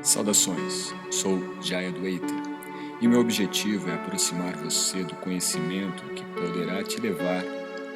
Saudações, sou Jaya Dwaita e meu objetivo é aproximar você do conhecimento que poderá te levar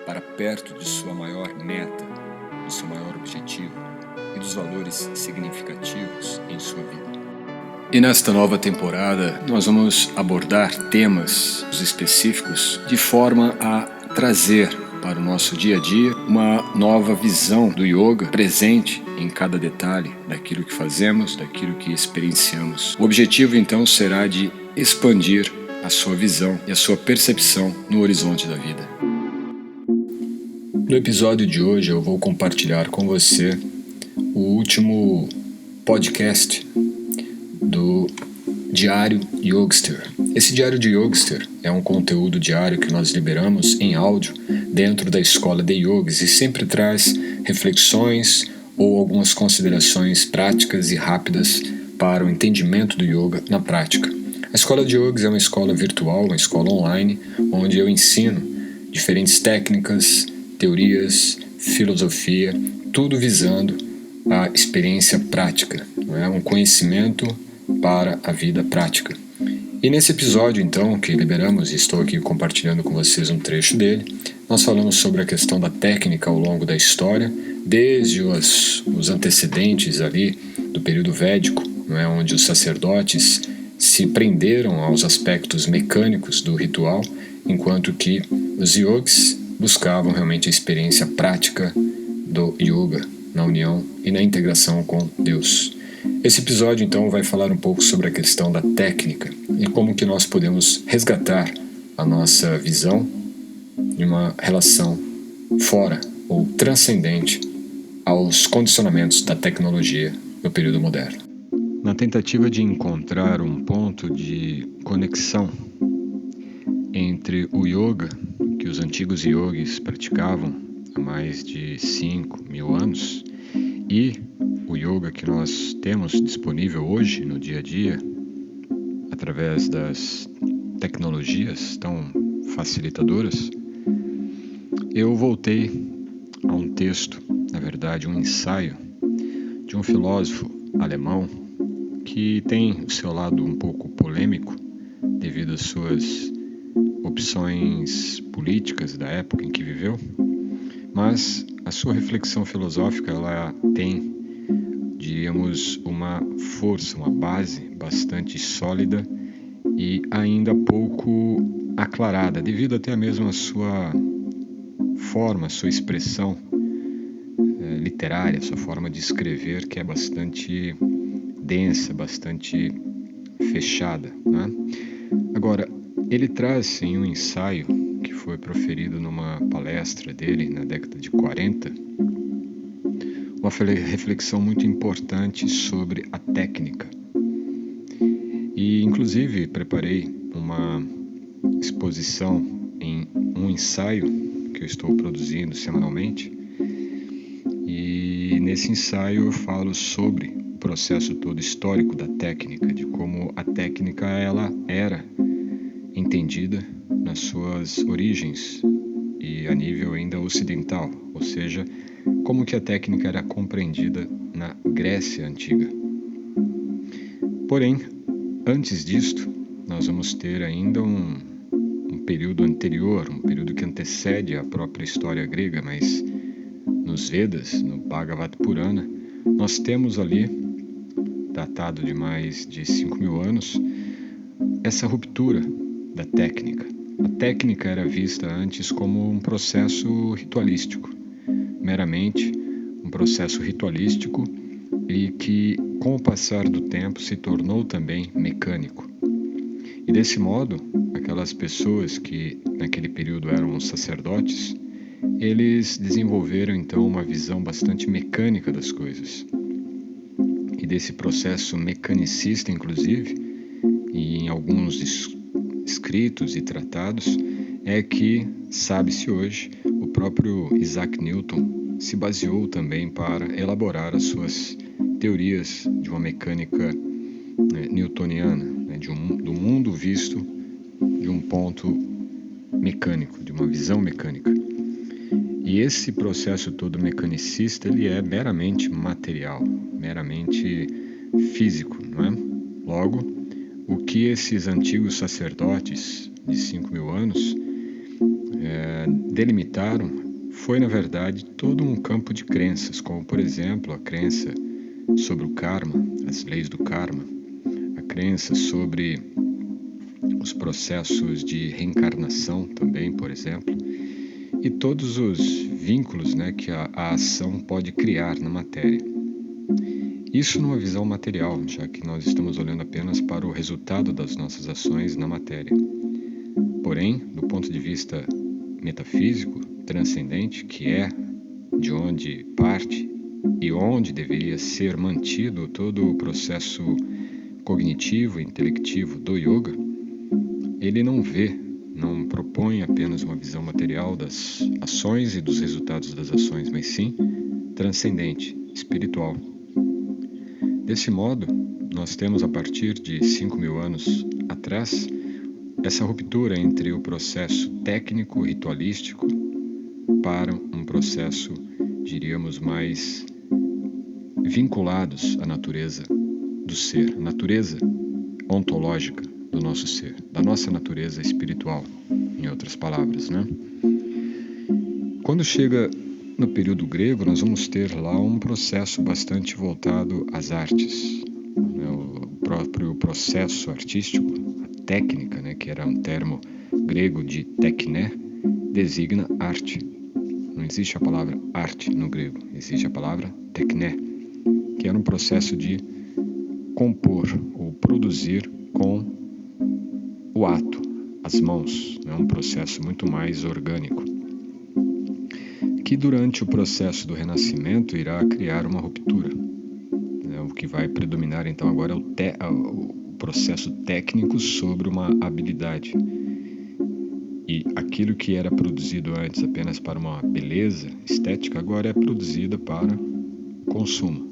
para perto de sua maior meta, do seu maior objetivo e dos valores significativos em sua vida. E nesta nova temporada nós vamos abordar temas específicos de forma a trazer para o nosso dia a dia uma nova visão do yoga presente em cada detalhe daquilo que fazemos, daquilo que experienciamos. O objetivo então será de expandir a sua visão e a sua percepção no horizonte da vida. No episódio de hoje eu vou compartilhar com você o último podcast do Diário Yogster. Esse Diário de Yogster é um conteúdo diário que nós liberamos em áudio dentro da escola de yogis e sempre traz reflexões ou algumas considerações práticas e rápidas para o entendimento do yoga na prática. A escola de yogis é uma escola virtual, uma escola online, onde eu ensino diferentes técnicas, teorias, filosofia, tudo visando a experiência prática, não é? Um conhecimento para a vida prática. E nesse episódio, então, que liberamos e estou aqui compartilhando com vocês um trecho dele, nós falamos sobre a questão da técnica ao longo da história, desde os antecedentes ali do período védico, não é? Onde os sacerdotes se prenderam aos aspectos mecânicos do ritual, enquanto que os yogis buscavam realmente a experiência prática do yoga na união e na integração com Deus. Esse episódio, então, vai falar um pouco sobre a questão da técnica e como que nós podemos resgatar a nossa visão de uma relação fora ou transcendente aos condicionamentos da tecnologia no período moderno. Na tentativa de encontrar um ponto de conexão entre o yoga que os antigos yogis praticavam há mais de 5.000 anos e o yoga que nós temos disponível hoje no dia a dia, através das tecnologias tão facilitadoras, eu voltei a um texto, na verdade um ensaio, de um filósofo alemão que tem o seu lado um pouco polêmico devido às suas opções políticas da época em que viveu, mas a sua reflexão filosófica ela tem, diríamos, uma força, uma base bastante sólida e ainda pouco aclarada, devido até mesmo à sua forma, à sua expressão literária, à sua forma de escrever, que é bastante densa, bastante fechada, né? Agora, ele traz em um ensaio que foi proferido numa palestra dele na década de 40, uma reflexão muito importante sobre a técnica. E, inclusive, preparei uma exposição em um ensaio que eu estou produzindo semanalmente. E nesse ensaio eu falo sobre o processo todo histórico da técnica, de como a técnica ela era entendida nas suas origens e a nível ainda ocidental, ou seja, como que a técnica era compreendida na Grécia Antiga. Porém, antes disto, nós vamos ter ainda um período anterior, um período que antecede a própria história grega, mas nos Vedas, no Bhagavad Purana, nós temos ali, datado de mais de 5.000 anos, essa ruptura da técnica. A técnica era vista antes como um processo ritualístico, meramente um processo ritualístico e que, com o passar do tempo, se tornou também mecânico. E desse modo, aquelas pessoas que naquele período eram os sacerdotes, eles desenvolveram então uma visão bastante mecânica das coisas. E desse processo mecanicista, inclusive, e em alguns escritos e tratados, é que, sabe-se hoje, o próprio Isaac Newton se baseou também para elaborar as suas teorias de uma mecânica newtoniana, do mundo visto de um ponto mecânico, de uma visão mecânica. E esse processo todo mecanicista, ele é meramente material, meramente físico, não é? Logo, o que esses antigos sacerdotes de 5.000 anos delimitaram foi, na verdade, todo um campo de crenças, como, por exemplo, a crença sobre o karma, as leis do karma, a crença sobre os processos de reencarnação também, por exemplo, e todos os vínculos, né, que a ação pode criar na matéria. Isso numa visão material, já que nós estamos olhando apenas para o resultado das nossas ações na matéria. Porém, do ponto de vista metafísico, transcendente, que é de onde parte e onde deveria ser mantido todo o processo cognitivo e intelectivo do yoga, ele não propõe apenas uma visão material das ações e dos resultados das ações, mas sim transcendente, espiritual. Desse modo, nós temos a partir de 5.000 anos atrás essa ruptura entre o processo técnico ritualístico para um processo, diríamos, mais vinculados à natureza do ser, a natureza ontológica do nosso ser, da nossa natureza espiritual, em outras palavras, né? Quando chega no período grego, nós vamos ter lá um processo bastante voltado às artes, né? O próprio processo artístico, a técnica, né, que era um termo grego de tekné, designa arte. Não existe a palavra arte no grego, existe a palavra tekné, que era um processo de compor ou produzir com o ato, as mãos, é um processo muito mais orgânico, que durante o processo do renascimento irá criar uma ruptura. O que vai predominar então agora é o processo técnico sobre uma habilidade. E aquilo que era produzido antes apenas para uma beleza estética, agora é produzida para consumo,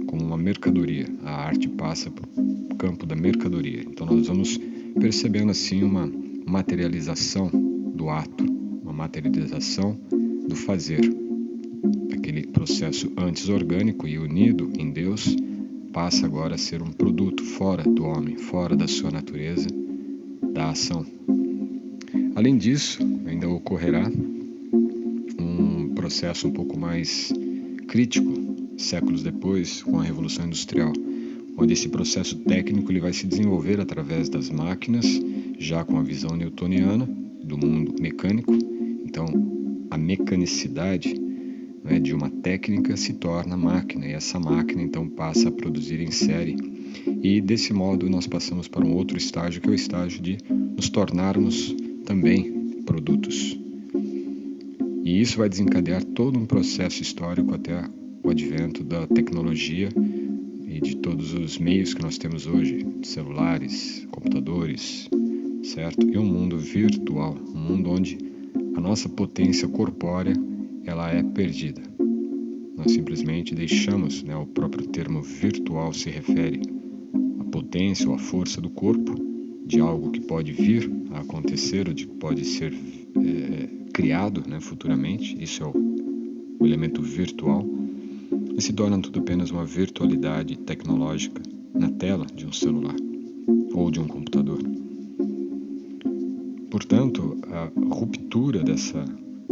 como uma mercadoria. A arte passa para o campo da mercadoria. Então nós vamos percebendo assim uma materialização do ato, uma materialização do fazer. Aquele processo antes orgânico e unido em Deus passa agora a ser um produto fora do homem, fora da sua natureza, da ação. Além disso, ainda ocorrerá um processo um pouco mais crítico, séculos depois, com a Revolução Industrial, onde esse processo técnico ele vai se desenvolver através das máquinas, já com a visão newtoniana do mundo mecânico. Então, a mecanicidade, né, de uma técnica se torna máquina, e essa máquina então passa a produzir em série. E desse modo nós passamos para um outro estágio, que é o estágio de nos tornarmos também produtos. E isso vai desencadear todo um processo histórico até o advento da tecnologia e de todos os meios que nós temos hoje, celulares, computadores, certo? E um mundo virtual, um mundo onde a nossa potência corpórea ela é perdida. Nós simplesmente deixamos, né, o próprio termo virtual se refere à potência ou à força do corpo, de algo que pode vir a acontecer ou de que pode ser criado, né, futuramente. Isso é o elemento virtual. E se torna tudo apenas uma virtualidade tecnológica na tela de um celular ou de um computador. Portanto, a ruptura dessa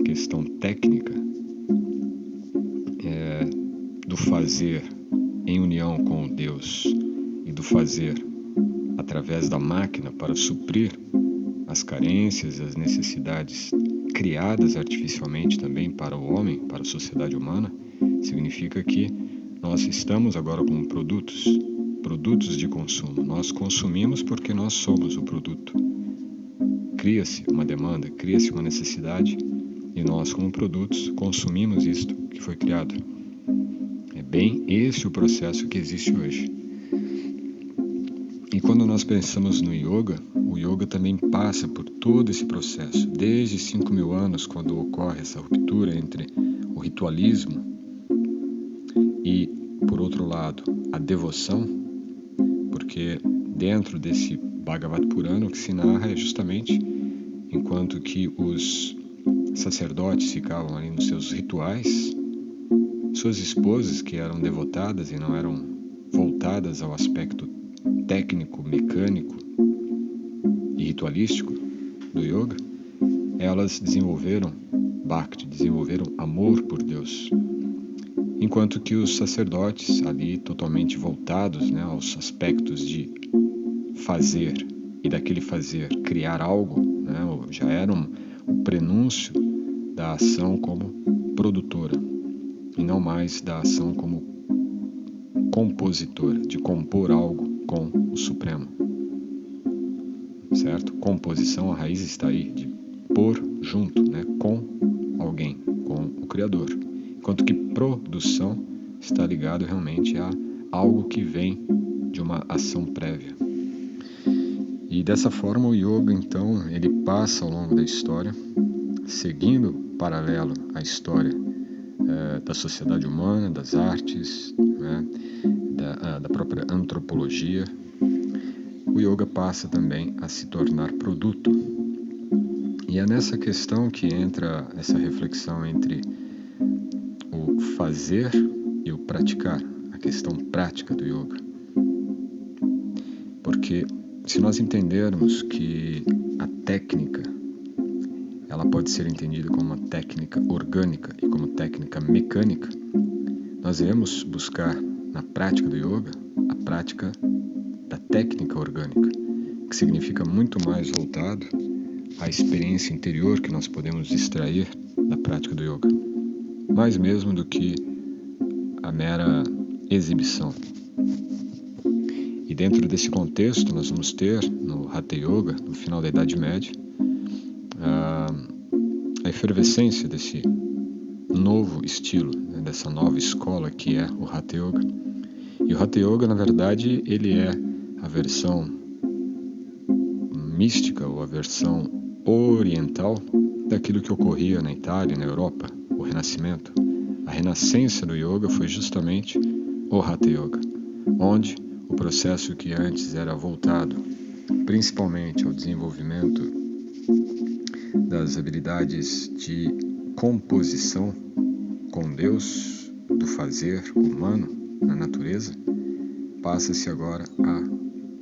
questão técnica do fazer em união com Deus e do fazer através da máquina para suprir as carências e as necessidades criadas artificialmente também para o homem, para a sociedade humana, significa que nós estamos agora como produtos de consumo. Nós consumimos porque nós somos o produto. Cria-se uma demanda, cria-se uma necessidade e nós, como produtos, consumimos isto que foi criado. É bem esse o processo que existe hoje. E quando nós pensamos no yoga, o yoga também passa por todo esse processo. Desde 5.000 anos, quando ocorre essa ruptura entre o ritualismo e, por outro lado, a devoção, porque dentro desse Bhagavad Purana o que se narra é justamente enquanto que os sacerdotes ficavam ali nos seus rituais, suas esposas que eram devotadas e não eram voltadas ao aspecto técnico, mecânico e ritualístico do yoga, elas desenvolveram Bhakti, desenvolveram amor por Deus. Enquanto que os sacerdotes, ali totalmente voltados, né, aos aspectos de fazer e daquele fazer criar algo, né, já eram o prenúncio da ação como produtora e não mais da ação como compositora, de compor algo com o Supremo. Certo? Composição, a raiz está aí, de pôr junto, né, com alguém, com o Criador. Enquanto que produção está ligado realmente a algo que vem de uma ação prévia. E dessa forma o yoga, então, ele passa ao longo da história, seguindo paralelo à história da sociedade humana, das artes, né, da própria antropologia. O yoga passa também a se tornar produto. E é nessa questão que entra essa reflexão entre o fazer e o praticar, a questão prática do yoga. Porque se nós entendermos que a técnica, ela pode ser entendida como uma técnica orgânica e como técnica mecânica, nós devemos buscar na prática do yoga a prática da técnica orgânica, que significa muito mais voltado à experiência interior que nós podemos extrair da prática do yoga, mais mesmo do que a mera exibição. E dentro desse contexto nós vamos ter no Hatha Yoga, no final da Idade Média, a efervescência desse novo estilo, né, dessa nova escola que é o Hatha Yoga. E o Hatha Yoga, na verdade, ele é a versão mística ou a versão oriental daquilo que ocorria na Itália, na Europa, o Renascimento. A renascença do yoga foi justamente o Hatha Yoga, onde o processo que antes era voltado principalmente ao desenvolvimento das habilidades de composição com Deus, do fazer humano na natureza, passa-se agora a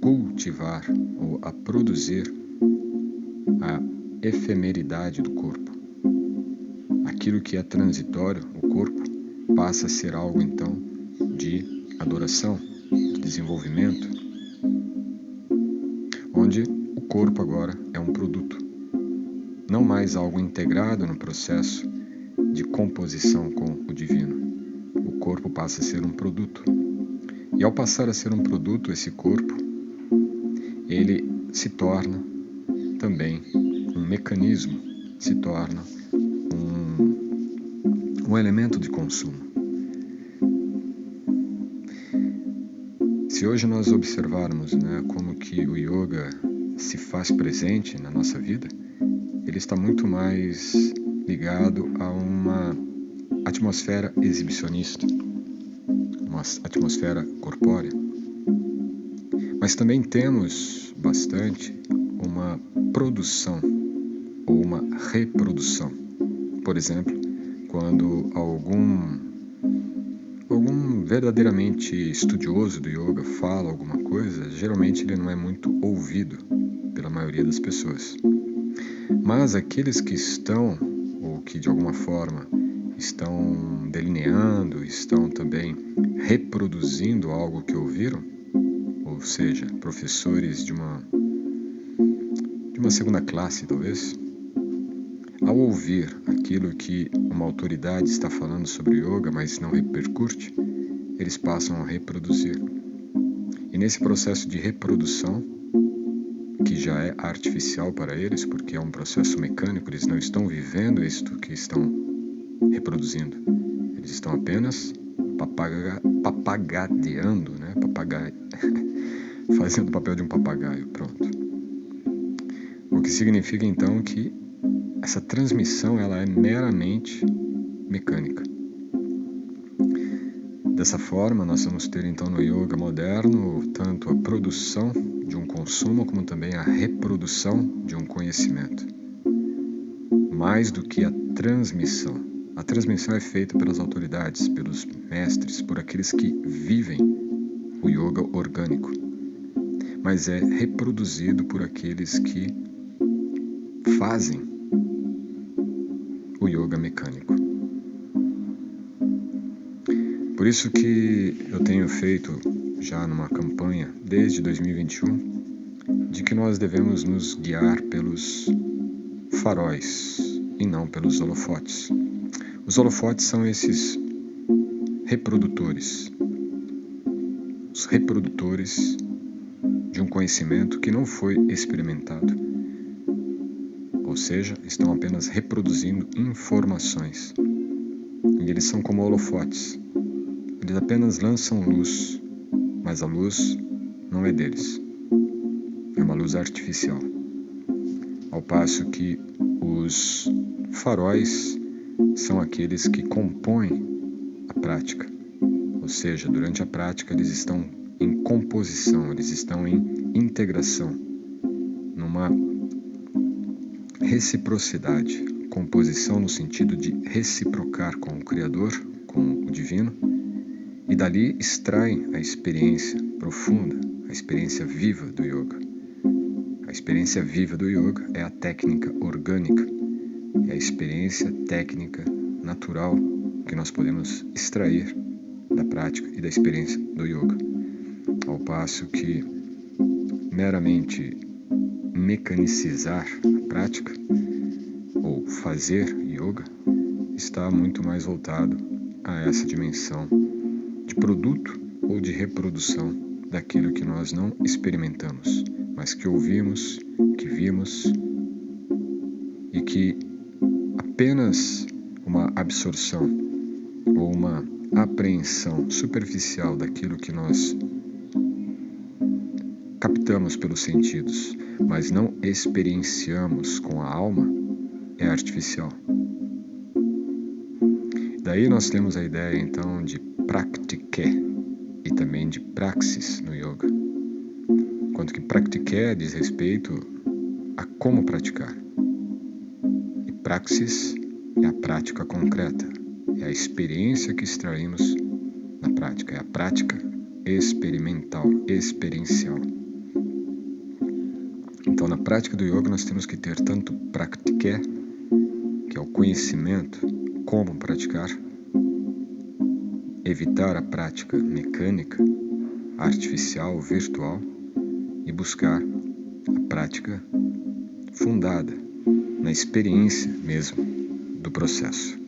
cultivar ou a produzir a efemeridade do corpo. Aquilo que é transitório, o corpo, passa a ser algo então de adoração, de desenvolvimento, onde o corpo agora é um produto, não mais algo integrado no processo de composição com o divino. O corpo passa a ser um produto. E ao passar a ser um produto, esse corpo, ele se torna também um mecanismo, se torna um elemento de consumo. Se hoje nós observarmos, né, como que o yoga se faz presente na nossa vida, ele está muito mais ligado a uma atmosfera exibicionista, uma atmosfera corpórea. Mas também temos bastante uma produção ou uma reprodução. Por exemplo, quando algum verdadeiramente estudioso do yoga fala alguma coisa, geralmente ele não é muito ouvido pela maioria das pessoas. Mas aqueles que estão, ou que de alguma forma estão delineando, estão também reproduzindo algo que ouviram, ou seja, professores de uma segunda classe talvez, ao ouvir aquilo que uma autoridade está falando sobre yoga, mas não repercute, eles passam a reproduzir. E nesse processo de reprodução, que já é artificial para eles, porque é um processo mecânico, eles não estão vivendo isto que estão reproduzindo. Eles estão apenas papagadeando, né? Fazendo o papel de um papagaio, pronto. O que significa então que essa transmissão ela é meramente mecânica. Dessa forma, nós vamos ter então no yoga moderno tanto a produção de um consumo como também a reprodução de um conhecimento. Mais do que a transmissão. A transmissão é feita pelas autoridades, pelos mestres, por aqueles que vivem o yoga orgânico, mas é reproduzido por aqueles que fazem o yoga mecânico. Por isso que eu tenho feito já numa campanha desde 2021 de que nós devemos nos guiar pelos faróis e não pelos holofotes. Os holofotes são esses reprodutores, os reprodutores de um conhecimento que não foi experimentado, ou seja, estão apenas reproduzindo informações. E eles são como holofotes. Eles apenas lançam luz, mas a luz não é deles. É uma luz artificial. Ao passo que os faróis são aqueles que compõem a prática. Ou seja, durante a prática eles estão em composição, eles estão em integração, numa reciprocidade. Composição no sentido de reciprocar com o Criador, com o Divino, e dali extraem a experiência profunda, a experiência viva do yoga. A experiência viva do yoga é a técnica orgânica, é a experiência técnica natural que nós podemos extrair da prática e da experiência do yoga. Ao passo que meramente mecanicizar a prática ou fazer yoga está muito mais voltado a essa dimensão de produto ou de reprodução daquilo que nós não experimentamos, mas que ouvimos, que vimos e que apenas uma absorção ou uma apreensão superficial daquilo que nós captamos pelos sentidos, mas não experienciamos com a alma, é artificial. Daí nós temos a ideia então de praktike e também de praxis no yoga. Enquanto que praktike diz respeito a como praticar. E praxis é a prática concreta, é a experiência que extraímos na prática, é a prática experimental, experiencial. Então, na prática do yoga, nós temos que ter tanto praktike, que é o conhecimento, como praticar, evitar a prática mecânica, artificial, virtual, e buscar a prática fundada na experiência mesmo do processo.